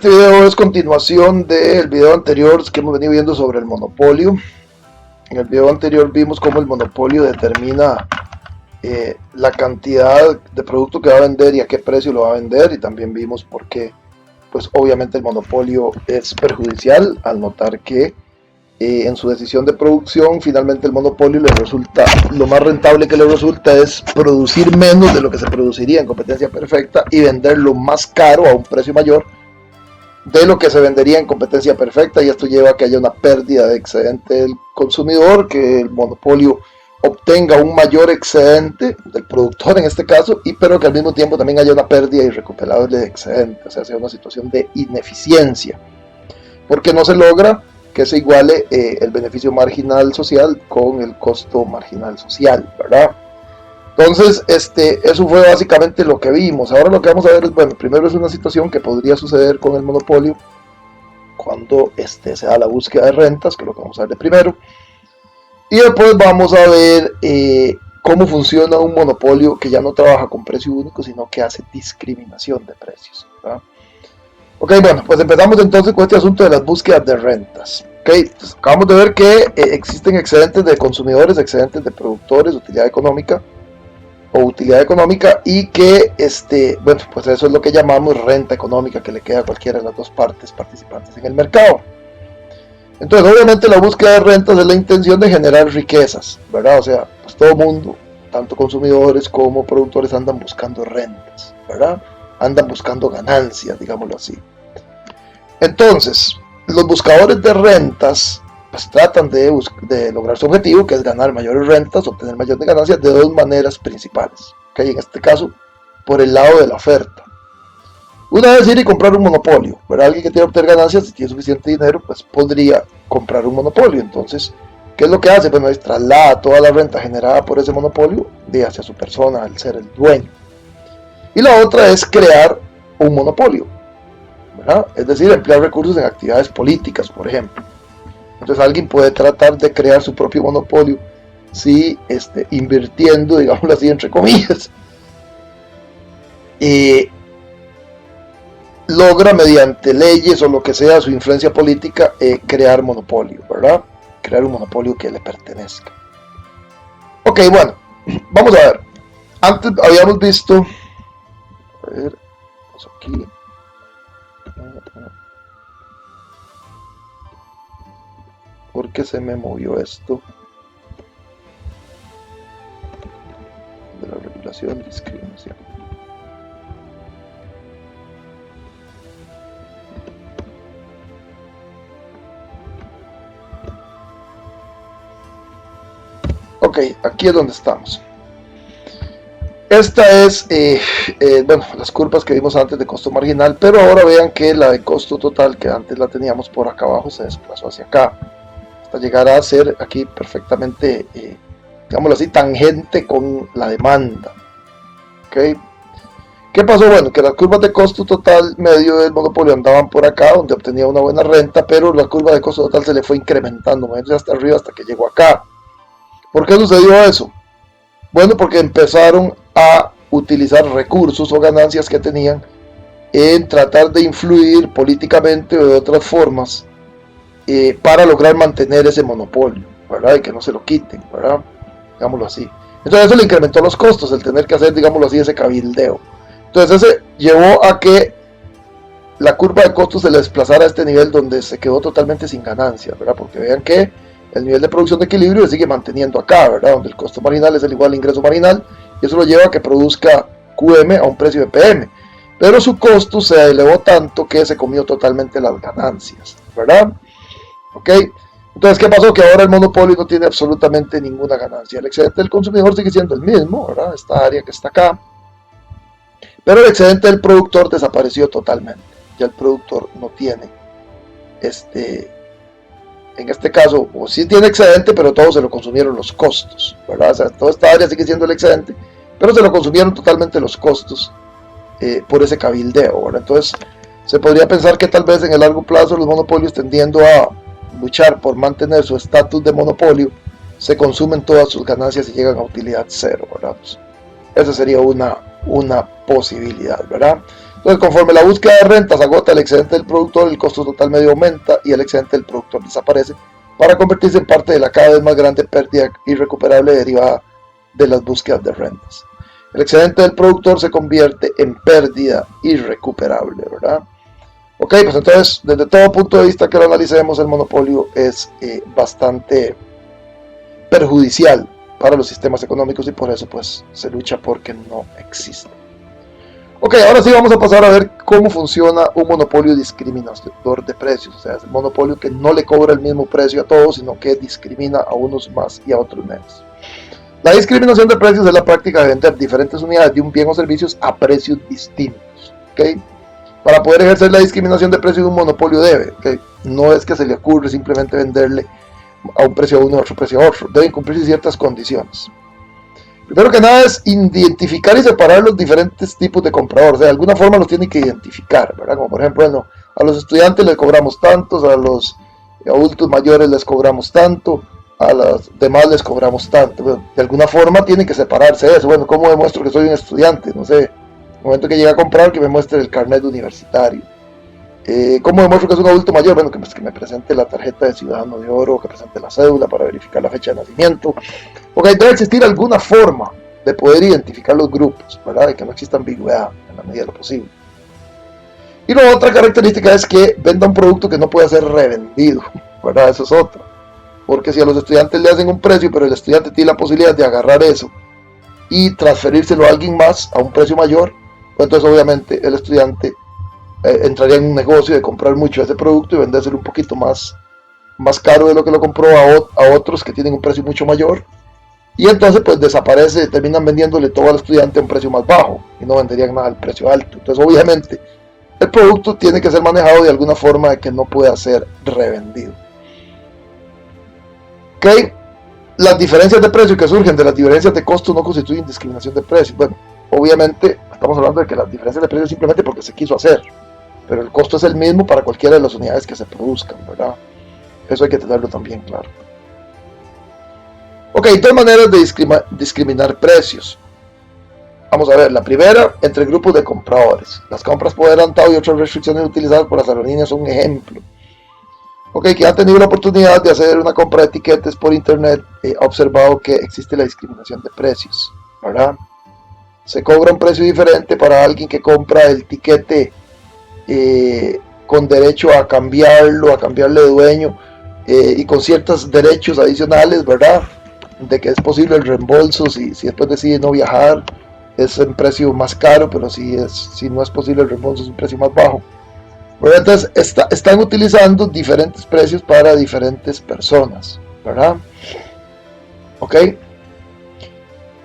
Este video es continuación del video anterior que hemos venido viendo sobre el monopolio. En el video anterior vimos cómo el monopolio determina la cantidad de producto que va a vender y a qué precio lo va a vender, y también vimos por qué, pues obviamente el monopolio es perjudicial al notar que en su decisión de producción finalmente el monopolio le resulta, lo más rentable que le resulta es producir menos de lo que se produciría en competencia perfecta y venderlo más caro a un precio mayor de lo que se vendería en competencia perfecta, y esto lleva a que haya una pérdida de excedente del consumidor, que el monopolio obtenga un mayor excedente del productor en este caso, pero que al mismo tiempo también haya una pérdida irrecuperable de excedente, o sea una situación de ineficiencia, porque no se logra que se iguale el beneficio marginal social con el costo marginal social, ¿verdad? Entonces, eso fue básicamente lo que vimos. Ahora lo que vamos a ver es, bueno, primero es una situación que podría suceder con el monopolio cuando se da la búsqueda de rentas, que es lo que vamos a ver de primero. Y después vamos a ver cómo funciona un monopolio que ya no trabaja con precio único, sino que hace discriminación de precios, ¿verdad? Ok, bueno, pues empezamos entonces con este asunto de las búsquedas de rentas. Ok, pues acabamos de ver que existen excedentes de consumidores, excedentes de productores, utilidad económica, y que bueno, pues eso es lo que llamamos renta económica, que le queda a cualquiera de las dos partes participantes en el mercado. Entonces obviamente la búsqueda de rentas es la intención de generar riquezas, ¿verdad? O sea, pues todo mundo, tanto consumidores como productores, andan buscando rentas, ¿verdad? Andan buscando ganancias, digámoslo así. Entonces los buscadores de rentas pues tratan de lograr su objetivo, que es ganar mayores rentas, obtener mayores ganancias, de dos maneras principales. ¿Okay? En este caso, por el lado de la oferta. Una es ir y comprar un monopolio, ¿verdad? Alguien que quiere obtener ganancias, si tiene suficiente dinero, pues podría comprar un monopolio. Entonces, ¿qué es lo que hace? Bueno, es traslada toda la renta generada por ese monopolio hacia su persona, al ser el dueño. Y la otra es crear un monopolio, ¿verdad? Es decir, emplear recursos en actividades políticas, por ejemplo. Entonces alguien puede tratar de crear su propio monopolio si invirtiendo, digámoslo así, entre comillas, y logra mediante leyes o lo que sea su influencia política crear monopolio, ¿verdad? Crear un monopolio que le pertenezca. Ok, bueno, vamos a ver. Antes habíamos visto, a ver, vamos aquí. ¿Por qué se me movió esto? De la regulación de discriminación. Ok, aquí es donde estamos. Esta es, bueno, las curvas que vimos antes de costo marginal, pero ahora vean que la de costo total, que antes la teníamos por acá abajo, se desplazó hacia acá, hasta llegar a ser aquí perfectamente, digámoslo así, tangente con la demanda. ¿Okay? ¿Qué pasó? Bueno, que las curvas de costo total medio del monopolio andaban por acá, donde obtenía una buena renta, pero la curva de costo total se le fue incrementando, moviéndose hasta arriba hasta que llegó acá. ¿Por qué sucedió eso? Bueno, porque empezaron a utilizar recursos o ganancias que tenían en tratar de influir políticamente o de otras formas para lograr mantener ese monopolio, ¿verdad? Y que no se lo quiten, ¿verdad? Digámoslo así. Entonces eso le incrementó los costos, el tener que hacer, digámoslo así, ese cabildeo. Entonces ese llevó a que la curva de costos se le desplazara a este nivel donde se quedó totalmente sin ganancias, ¿verdad? Porque vean que el nivel de producción de equilibrio se sigue manteniendo acá, ¿verdad? Donde el costo marginal es el igual al ingreso marginal, y eso lo lleva a que produzca QM a un precio de PM. Pero su costo se elevó tanto que se comió totalmente las ganancias, ¿verdad? ¿Ok? Entonces, ¿qué pasó? Que ahora el monopolio no tiene absolutamente ninguna ganancia. El excedente del consumidor sigue siendo el mismo, ¿verdad? Esta área que está acá. Pero el excedente del productor desapareció totalmente. Ya el productor no tiene en este caso, o sí tiene excedente, pero todo se lo consumieron los costos, ¿verdad? O sea, toda esta área sigue siendo el excedente, pero se lo consumieron totalmente los costos por ese cabildeo, ¿verdad? Entonces, se podría pensar que tal vez en el largo plazo los monopolios, tendiendo a luchar por mantener su estatus de monopolio, se consumen todas sus ganancias y llegan a utilidad cero, ¿verdad? Pues, esa sería una posibilidad, ¿verdad? Entonces, conforme la búsqueda de rentas agota el excedente del productor, el costo total medio aumenta y el excedente del productor desaparece para convertirse en parte de la cada vez más grande pérdida irrecuperable derivada de las búsquedas de rentas. El excedente del productor se convierte en pérdida irrecuperable, ¿verdad? Ok, pues entonces, desde todo punto de vista que lo analicemos, el monopolio es bastante perjudicial para los sistemas económicos y por eso pues se lucha porque no existe. Ok, ahora sí vamos a pasar a ver cómo funciona un monopolio discriminador de precios. O sea, es el monopolio que no le cobra el mismo precio a todos, sino que discrimina a unos más y a otros menos. La discriminación de precios es la práctica de vender diferentes unidades de un bien o servicios a precios distintos. ¿Okay? Para poder ejercer la discriminación de precios, un monopolio debe, ¿okay? No es que se le ocurre simplemente venderle a un precio a uno y a otro precio a otro. Deben cumplirse ciertas condiciones. Primero que nada es identificar y separar los diferentes tipos de compradores. De alguna forma los tienen que identificar, ¿verdad? Como por ejemplo, bueno, a los estudiantes les cobramos tantos, a los adultos mayores les cobramos tanto, a los demás les cobramos tanto. Bueno, de alguna forma tiene que separarse eso. Bueno, ¿cómo demuestro que soy un estudiante? No sé, en el momento que llegue a comprar, que me muestre el carnet universitario. ¿Cómo demuestro que es un adulto mayor? Bueno, que me presente la tarjeta de ciudadano de oro, que presente la cédula para verificar la fecha de nacimiento. Ok, debe existir alguna forma de poder identificar los grupos, ¿verdad? Y que no exista ambigüedad en la medida de lo posible. Y la otra característica es que venda un producto que no pueda ser revendido, ¿verdad? Eso es otra. Porque si a los estudiantes le hacen un precio, pero el estudiante tiene la posibilidad de agarrar eso y transferírselo a alguien más a un precio mayor, pues entonces obviamente el estudiante entraría en un negocio de comprar mucho ese producto y vendérselo un poquito más caro de lo que lo compró a otros que tienen un precio mucho mayor, y entonces pues desaparece, terminan vendiéndole todo al estudiante a un precio más bajo y no venderían nada al precio alto. Entonces obviamente el producto tiene que ser manejado de alguna forma de que no pueda ser revendido. Ok, las diferencias de precio que surgen de las diferencias de costo no constituyen discriminación de precios. Bueno, obviamente estamos hablando de que las diferencias de precio simplemente porque se quiso hacer, pero el costo es el mismo para cualquiera de las unidades que se produzcan, ¿verdad? Eso hay que tenerlo también claro. Ok, dos maneras de discriminar precios. Vamos a ver, la primera, entre grupos de compradores. Las compras por adelantado y otras restricciones utilizadas por las aerolíneas son un ejemplo. Ok, quien ha tenido la oportunidad de hacer una compra de tiquetes por internet ha observado que existe la discriminación de precios, ¿verdad? Se cobra un precio diferente para alguien que compra el tiquete con derecho a cambiarlo, a cambiarle de dueño y con ciertos derechos adicionales, ¿verdad? De que es posible el reembolso si después decide no viajar, es un precio más caro, pero si no es posible el reembolso es un precio más bajo. ¿Verdad? Entonces están utilizando diferentes precios para diferentes personas, ¿verdad? Ok.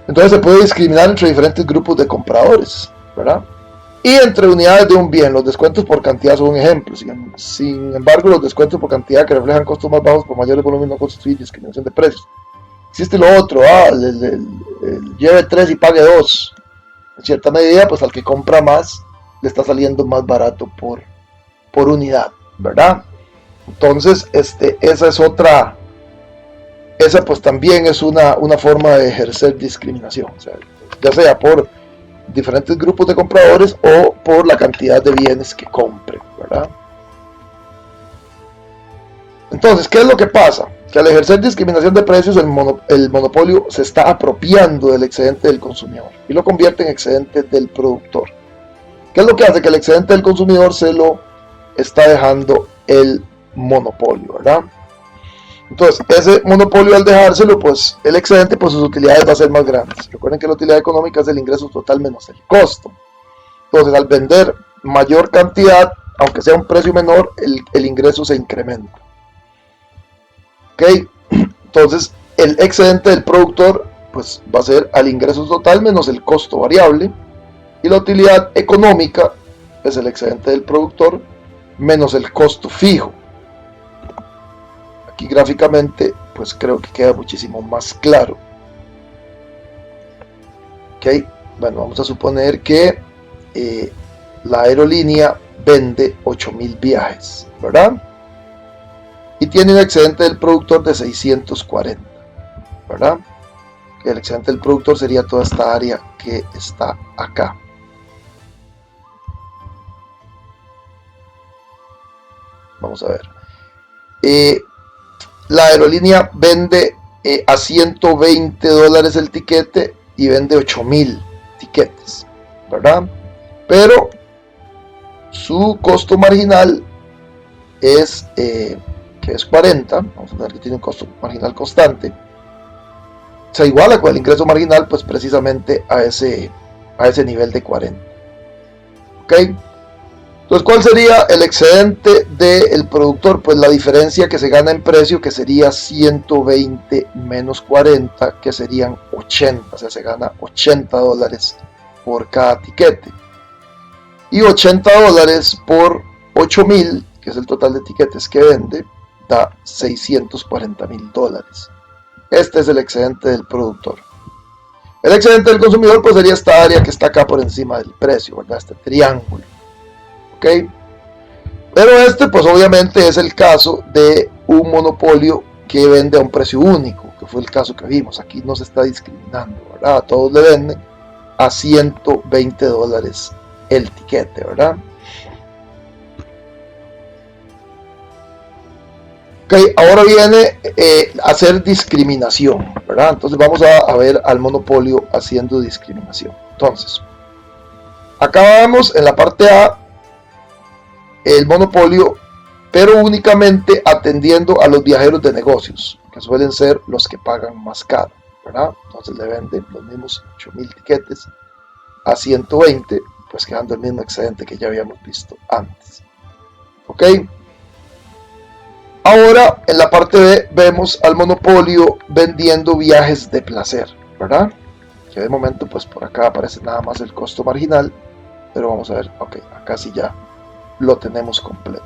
Entonces se puede discriminar entre diferentes grupos de compradores, ¿verdad? Y entre unidades de un bien, los descuentos por cantidad son un ejemplo. Sin embargo, los descuentos por cantidad que reflejan costos más bajos por mayores volúmenes no constituyen discriminación de precios. Existe lo otro, el lleve 3 y pague 2. En cierta medida, pues al que compra más, le está saliendo más barato por unidad, ¿verdad? Entonces, esa es otra, esa pues también es una forma de ejercer discriminación, o sea, ya sea por diferentes grupos de compradores o por la cantidad de bienes que compren, ¿verdad? Entonces, ¿qué es lo que pasa? Que al ejercer discriminación de precios, el monopolio se está apropiando del excedente del consumidor y lo convierte en excedente del productor. ¿Qué es lo que hace? Que el excedente del consumidor se lo está dejando el monopolio, ¿verdad? Entonces, ese monopolio al dejárselo, pues el excedente, pues sus utilidades va a ser más grandes. Recuerden que la utilidad económica es el ingreso total menos el costo. Entonces, al vender mayor cantidad, aunque sea un precio menor, el ingreso se incrementa. ¿Ok? Entonces, el excedente del productor, pues va a ser al ingreso total menos el costo variable. Y la utilidad económica es el excedente del productor menos el costo fijo. Aquí gráficamente pues creo que queda muchísimo más claro. Ok, bueno, vamos a suponer que la aerolínea vende 8,000 viajes, ¿verdad? Y tiene un excedente del productor de 640, ¿verdad? El excedente del productor sería toda esta área que está acá. Vamos a ver. La aerolínea vende a $120 el tiquete y vende 8,000 tiquetes, ¿verdad? Pero su costo marginal es que es 40, vamos a ver que tiene un costo marginal constante, se iguala con el ingreso marginal, pues precisamente a ese nivel de 40. ¿Ok? Entonces, ¿cuál sería el excedente del productor? Pues la diferencia que se gana en precio, que sería 120 menos 40, que serían 80, o sea, se gana $80 por cada tiquete. Y $80 por 8,000, que es el total de tiquetes que vende, da $640,000. Este es el excedente del productor. El excedente del consumidor pues sería esta área que está acá por encima del precio, ¿verdad? Este triángulo. ¿Ok? Pero este pues obviamente es el caso de un monopolio que vende a un precio único, que fue el caso que vimos. Aquí no se está discriminando, ¿verdad? A todos le venden a $120 el tiquete, ¿verdad? Ok, ahora viene hacer discriminación, ¿verdad? Entonces vamos a ver al monopolio haciendo discriminación. Entonces, acá vamos en la parte A, el monopolio, pero únicamente atendiendo a los viajeros de negocios, que suelen ser los que pagan más caro, ¿verdad? Entonces le venden los mismos 8,000 tiquetes a 120, pues quedando el mismo excedente que ya habíamos visto antes. ¿Ok? Ahora, en la parte B, vemos al monopolio vendiendo viajes de placer, ¿verdad? Que de momento, pues por acá aparece nada más el costo marginal, pero vamos a ver, ok, acá sí ya lo tenemos completo.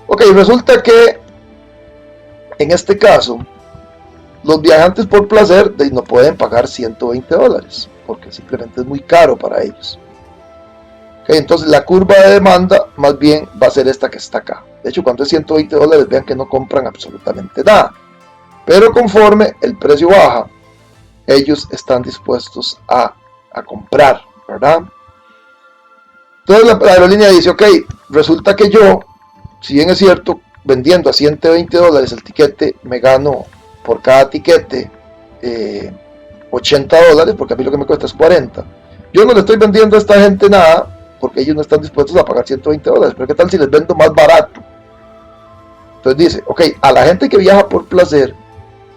Ok, resulta que en este caso, los viajantes por placer no pueden pagar $120, porque simplemente es muy caro para ellos. Okay, entonces la curva de demanda más bien va a ser esta que está acá. De hecho, cuando es $120, vean que no compran absolutamente nada. Pero conforme el precio baja, ellos están dispuestos a comprar, ¿verdad? Entonces la aerolínea dice, ok, resulta que yo, si bien es cierto, vendiendo a $120 el tiquete, me gano por cada tiquete $80, porque a mí lo que me cuesta es 40. Yo no le estoy vendiendo a esta gente nada, porque ellos no están dispuestos a pagar $120, pero ¿qué tal si les vendo más barato? Entonces dice, ok, a la gente que viaja por placer,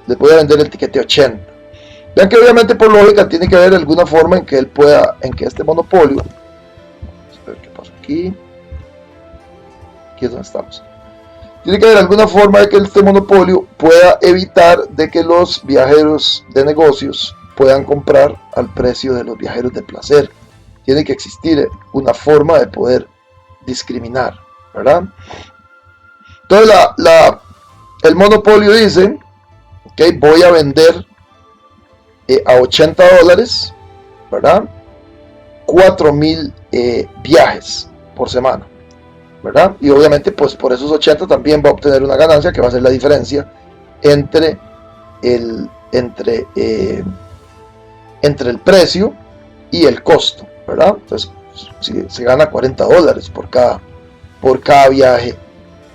les voy a vender el tiquete 80. Vean que obviamente por lógica tiene que haber alguna forma en que él pueda, en que este monopolio, vamos a ver qué pasa aquí es donde estamos, tiene que haber alguna forma de que este monopolio pueda evitar de que los viajeros de negocios puedan comprar al precio de los viajeros de placer. Tiene que existir una forma de poder discriminar, ¿verdad? Entonces el monopolio dice, ok, voy a vender a $80, ¿verdad? 4,000 viajes por semana, ¿verdad? Y obviamente pues por esos 80 también va a obtener una ganancia que va a ser la diferencia entre el precio y el costo, ¿verdad? Entonces se gana $40 por cada viaje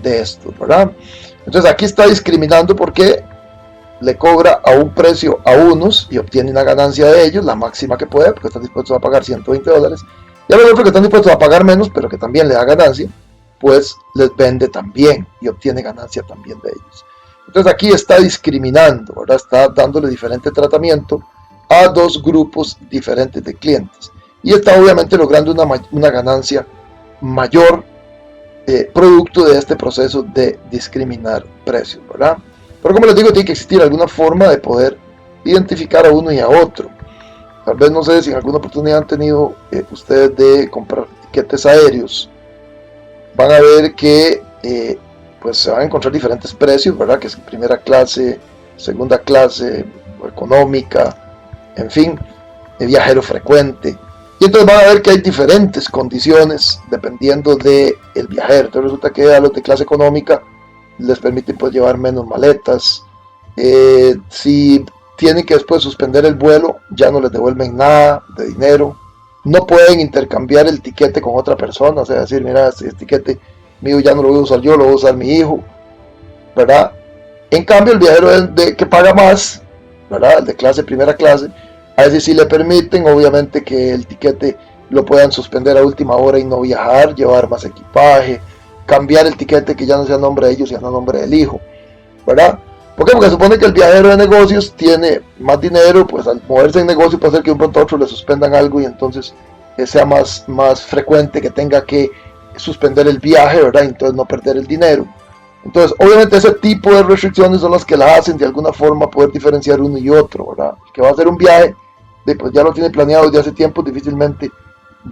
de estos, ¿verdad? Entonces aquí está discriminando porque le cobra a un precio a unos y obtiene una ganancia de ellos, la máxima que puede, porque están dispuestos a pagar $120, y a los otros que están dispuestos a pagar menos, pero que también le da ganancia, pues les vende también y obtiene ganancia también de ellos. Entonces aquí está discriminando, ¿verdad? Está dándole diferente tratamiento a dos grupos diferentes de clientes y está obviamente logrando una ganancia mayor producto de este proceso de discriminar precios, ¿verdad? Pero como les digo, tiene que existir alguna forma de poder identificar a uno y a otro. Tal vez no sé si en alguna oportunidad han tenido ustedes de comprar tiquetes aéreos, van a ver que pues se van a encontrar diferentes precios, ¿verdad? Que es primera clase, segunda clase, económica, en fin, viajero frecuente. Y entonces van a ver que hay diferentes condiciones dependiendo del viajero. Entonces resulta que a los de clase económica les permiten pues llevar menos maletas. Si tienen que después suspender el vuelo, ya no les devuelven nada de dinero. No pueden intercambiar el tiquete con otra persona, o sea, decir, mira, este tiquete mío ya no lo voy a usar yo, lo voy a usar mi hijo, ¿verdad? En cambio, el viajero que paga más, ¿verdad? El de primera clase, a ese sí le permiten, obviamente, que el tiquete lo puedan suspender a última hora y no viajar, llevar más equipaje, cambiar el tiquete que ya no sea a nombre de ellos, sino a nombre del hijo, ¿verdad? ¿Por qué? Porque supone que el viajero de negocios tiene más dinero, pues al moverse en negocio puede ser que de un pronto a otro le suspendan algo y entonces sea más frecuente que tenga que suspender el viaje, ¿verdad? Entonces no perder el dinero. Entonces, obviamente ese tipo de restricciones son las que la hacen de alguna forma poder diferenciar uno y otro, ¿verdad? El que va a hacer un viaje, pues ya lo tiene planeado desde hace tiempo, difícilmente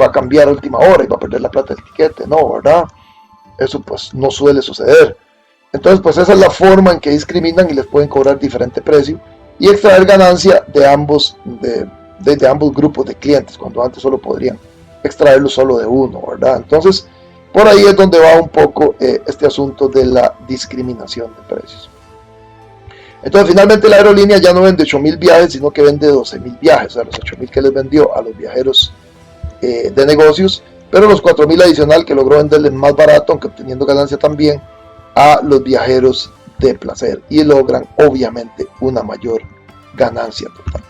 va a cambiar a última hora y va a perder la plata del tiquete, ¿no? ¿Verdad? Eso pues no suele suceder. Entonces, pues esa es la forma en que discriminan y les pueden cobrar diferente precio y extraer ganancia de ambos grupos de clientes, cuando antes solo podrían extraerlo solo de uno, ¿verdad? Entonces, por ahí es donde va un poco este asunto de la discriminación de precios. Entonces, finalmente la aerolínea ya no vende 8.000 viajes, sino que vende 12.000 viajes, o sea, los 8.000 que les vendió a los viajeros de negocios, pero los 4.000 adicional que logró venderles más barato, aunque obteniendo ganancia también, a los viajeros de placer, y logran obviamente una mayor ganancia total.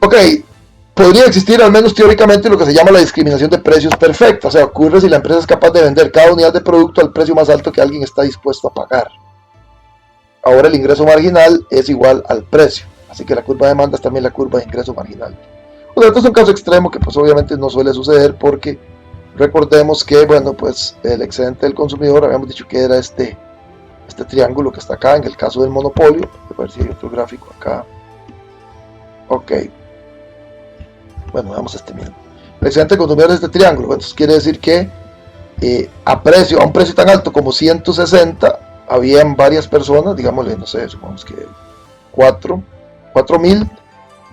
Ok, podría existir al menos teóricamente lo que se llama la discriminación de precios perfecta, o sea, ocurre si la empresa es capaz de vender cada unidad de producto al precio más alto que alguien está dispuesto a pagar. Ahora el ingreso marginal es igual al precio, así que la curva de demanda es también la curva de ingreso marginal. O sea, esto es un caso extremo que pues obviamente no suele suceder porque recordemos que, bueno, pues el excedente del consumidor, habíamos dicho que era este triángulo que está acá en el caso del monopolio. A ver si hay otro gráfico acá. Ok. Bueno, veamos este mismo. El excedente del consumidor es este triángulo. Entonces quiere decir que a un precio tan alto como 160, habían varias personas, digámosle, no sé, supongamos que 4.000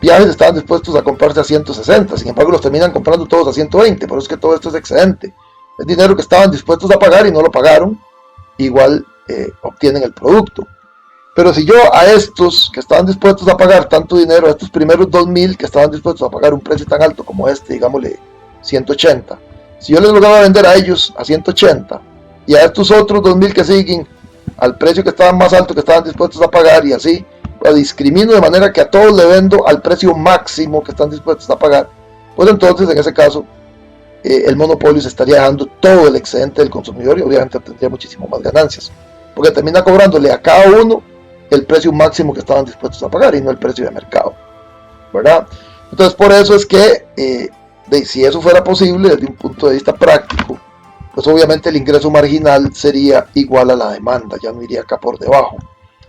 viajes estaban dispuestos a comprarse a 160, sin embargo los terminan comprando todos a 120, por eso es que todo esto es excedente. Es dinero que estaban dispuestos a pagar y no lo pagaron, igual obtienen el producto. Pero si yo a estos que estaban dispuestos a pagar tanto dinero, a estos primeros 2.000 que estaban dispuestos a pagar un precio tan alto como este, digámosle 180, si yo les lograba vender a ellos a 180 y a estos otros 2.000 que siguen al precio que estaban más alto que estaban dispuestos a pagar, y así discrimino de manera que a todos le vendo al precio máximo que están dispuestos a pagar, pues entonces en ese caso el monopolio se estaría dejando todo el excedente del consumidor y obviamente obtendría muchísimo más ganancias, porque termina cobrándole a cada uno el precio máximo que estaban dispuestos a pagar y no el precio de mercado, ¿verdad? Entonces por eso es que si eso fuera posible desde un punto de vista práctico, pues obviamente el ingreso marginal sería igual a la demanda, ya no iría acá por debajo,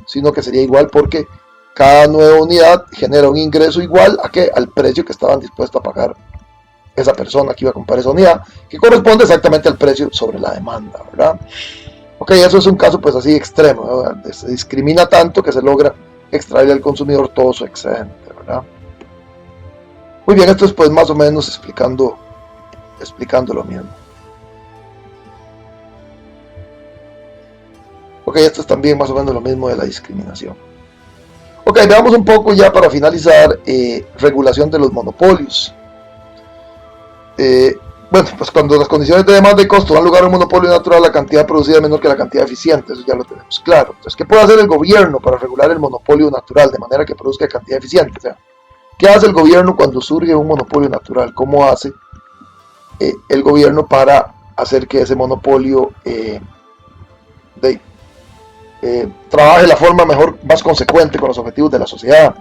sino que sería igual porque cada nueva unidad genera un ingreso igual a que al precio que estaban dispuestos a pagar esa persona que iba a comprar esa unidad, que corresponde exactamente al precio sobre la demanda, ¿verdad? Ok, eso es un caso pues así extremo, ¿verdad? Se discrimina tanto que se logra extraer al consumidor todo su excedente, ¿verdad? Muy bien, esto es pues más o menos explicando lo mismo. Ok, esto es también más o menos lo mismo de la discriminación. Ok, veamos un poco ya para finalizar regulación de los monopolios. Bueno, pues cuando las condiciones de demanda y costo dan lugar a un monopolio natural, la cantidad producida es menor que la cantidad eficiente, eso ya lo tenemos claro. Entonces, ¿qué puede hacer el gobierno para regular el monopolio natural de manera que produzca cantidad eficiente? O sea, ¿qué hace el gobierno cuando surge un monopolio natural? ¿Cómo hace el gobierno para hacer que ese monopolio trabaje de la forma más consecuente con los objetivos de la sociedad?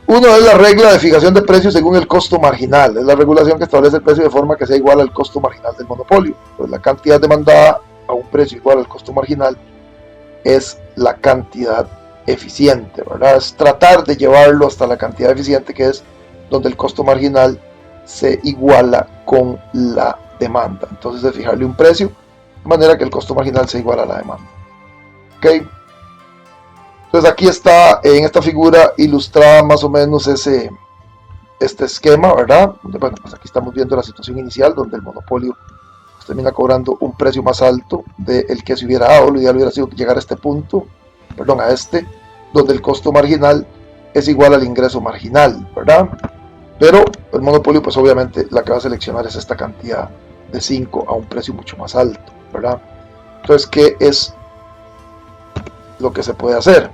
Uno es la regla de fijación de precios según el costo marginal, es la regulación que establece el precio de forma que sea igual al costo marginal del monopolio. Pues la cantidad demandada a un precio igual al costo marginal es la cantidad eficiente, ¿verdad? Es tratar de llevarlo hasta la cantidad eficiente, que es donde el costo marginal se iguala con la demanda. Entonces de fijarle un precio de manera que el costo marginal se iguala a la demanda. ¿Ok? Entonces aquí está en esta figura ilustrada más o menos este esquema, ¿verdad? Bueno, pues aquí estamos viendo la situación inicial donde el monopolio pues termina cobrando un precio más alto del que se hubiera dado. Lo ideal hubiera sido llegar a este punto, donde el costo marginal es igual al ingreso marginal, ¿verdad? Pero el monopolio, pues obviamente la que va a seleccionar es esta cantidad de 5 a un precio mucho más alto, ¿verdad? Entonces, ¿qué es lo que se puede hacer?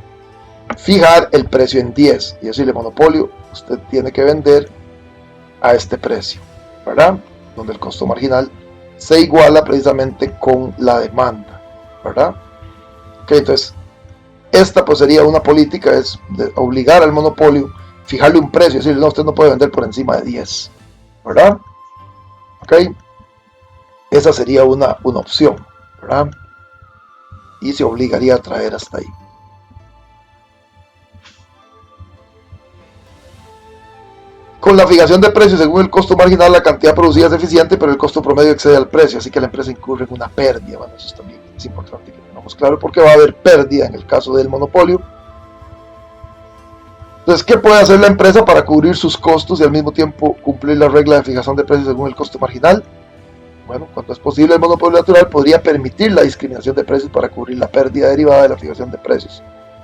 Fijar el precio en 10 y decirle: monopolio, usted tiene que vender a este precio, ¿verdad? Donde el costo marginal se iguala precisamente con la demanda, ¿verdad? Ok, entonces esta pues sería una política, es de obligar al monopolio, fijarle un precio, decirle: no, usted no puede vender por encima de 10, ¿verdad? Ok, esa sería una opción, ¿verdad? Y se obligaría a traer hasta ahí. Con la fijación de precios según el costo marginal, la cantidad producida es eficiente, pero el costo promedio excede al precio, así que la empresa incurre en una pérdida. Bueno, eso también es importante que tengamos claro, porque va a haber pérdida en el caso del monopolio. Entonces, ¿qué puede hacer la empresa para cubrir sus costos y al mismo tiempo cumplir la regla de fijación de precios según el costo marginal? Bueno, cuando es posible, el monopolio natural podría permitir la discriminación de precios para cubrir la pérdida derivada de la fijación de precios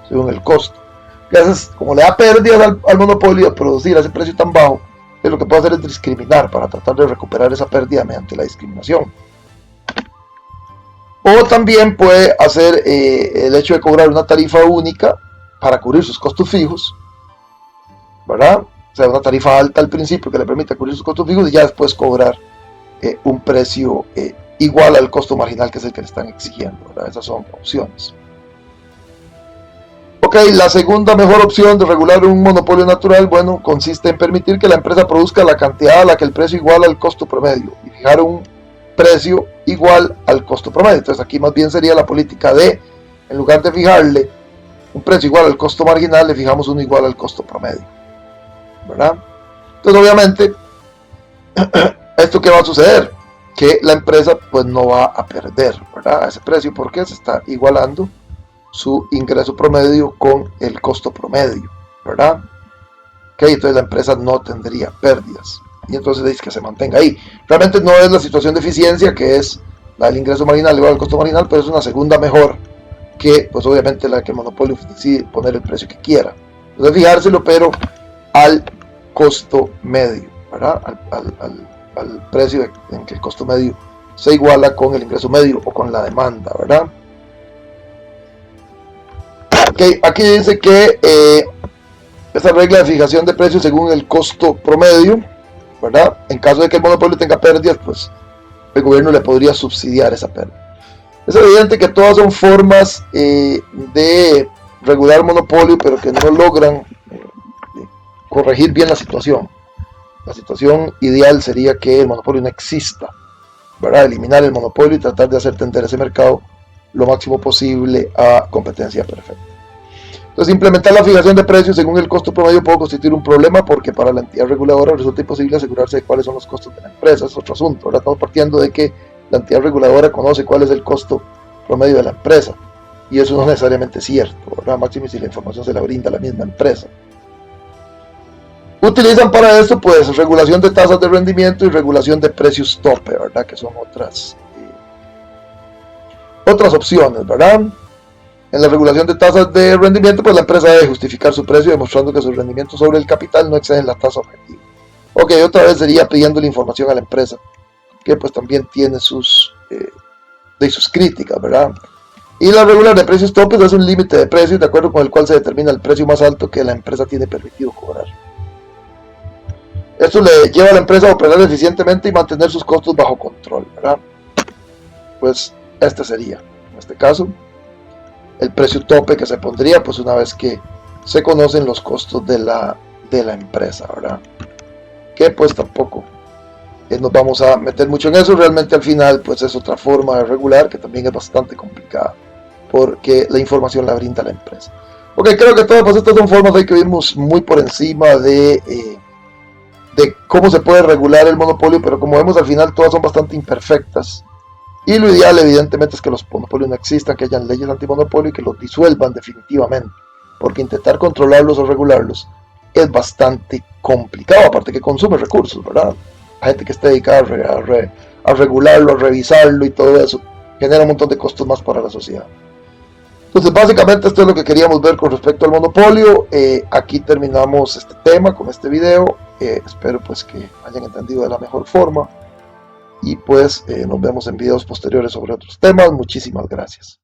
según el costo. Entonces, como le da pérdidas al monopolio de producir a ese precio tan bajo, lo que puede hacer es discriminar para tratar de recuperar esa pérdida mediante la discriminación. O también puede hacer el hecho de cobrar una tarifa única para cubrir sus costos fijos, ¿verdad? O sea, una tarifa alta al principio que le permita cubrir sus costos fijos y ya después cobrar un precio igual al costo marginal, que es el que le están exigiendo, ¿verdad? Esas son opciones. Ok, la segunda mejor opción de regular un monopolio natural, bueno, consiste en permitir que la empresa produzca la cantidad a la que el precio iguala al costo promedio y fijar un precio igual al costo promedio. Entonces aquí más bien sería la política de, en lugar de fijarle un precio igual al costo marginal, le fijamos uno igual al costo promedio, ¿verdad? Entonces obviamente, ¿esto qué va a suceder? Que la empresa pues no va a perder, ¿verdad?, a ese precio, porque se está igualando su ingreso promedio con el costo promedio, ¿verdad? Ok, entonces la empresa no tendría pérdidas y entonces dice que se mantenga ahí. Realmente no es la situación de eficiencia, que es la del ingreso marginal igual al costo marginal, pero es una segunda mejor que, pues obviamente, la que el monopolio decide poner el precio que quiera. Entonces fijárselo, pero al costo medio, ¿verdad? Al precio en que el costo medio se iguala con el ingreso medio o con la demanda, ¿verdad? Okay, aquí dice que esa regla de fijación de precios según el costo promedio, ¿verdad? En caso de que el monopolio tenga pérdidas, pues el gobierno le podría subsidiar esa pérdida. Es evidente que todas son formas de regular el monopolio, pero que no logran corregir bien la situación. La situación ideal sería que el monopolio no exista, ¿verdad? Eliminar el monopolio y tratar de hacer tender ese mercado lo máximo posible a competencia perfecta. Entonces, implementar la fijación de precios según el costo promedio puede constituir un problema, porque para la entidad reguladora resulta imposible asegurarse de cuáles son los costos de la empresa. Es otro asunto. Ahora estamos partiendo de que la entidad reguladora conoce cuál es el costo promedio de la empresa, y eso no es necesariamente cierto, ¿verdad? Máximo si la información se la brinda la misma empresa. Utilizan para esto pues regulación de tasas de rendimiento y regulación de precios tope, ¿verdad? Que son otras opciones, ¿verdad? En la regulación de tasas de rendimiento, pues la empresa debe justificar su precio demostrando que sus rendimientos sobre el capital no exceden la tasa objetiva. Ok, otra vez sería pidiendo la información a la empresa, que pues también tiene sus críticas, ¿verdad? Y la regulación de precios topes es un límite de precios de acuerdo con el cual se determina el precio más alto que la empresa tiene permitido cobrar. Esto le lleva a la empresa a operar eficientemente y mantener sus costos bajo control, ¿verdad? Pues este sería, en este caso, el precio tope que se pondría pues una vez que se conocen los costos de la empresa, ¿verdad? Que pues tampoco nos vamos a meter mucho en eso. Realmente al final pues es otra forma de regular que también es bastante complicada, porque la información la brinda la empresa. Ok, creo que todas estas son formas de que vimos muy por encima de cómo se puede regular el monopolio, pero como vemos al final todas son bastante imperfectas. Y lo ideal evidentemente es que los monopolios no existan, que hayan leyes antimonopolio y que los disuelvan definitivamente, porque intentar controlarlos o regularlos es bastante complicado, aparte que consume recursos, ¿verdad? Hay gente que está dedicada a regularlo, a revisarlo y todo eso, genera un montón de costos más para la sociedad. Entonces básicamente esto es lo que queríamos ver con respecto al monopolio. Aquí terminamos este tema con este video. Espero pues que hayan entendido de la mejor forma y pues nos vemos en videos posteriores sobre otros temas. Muchísimas gracias.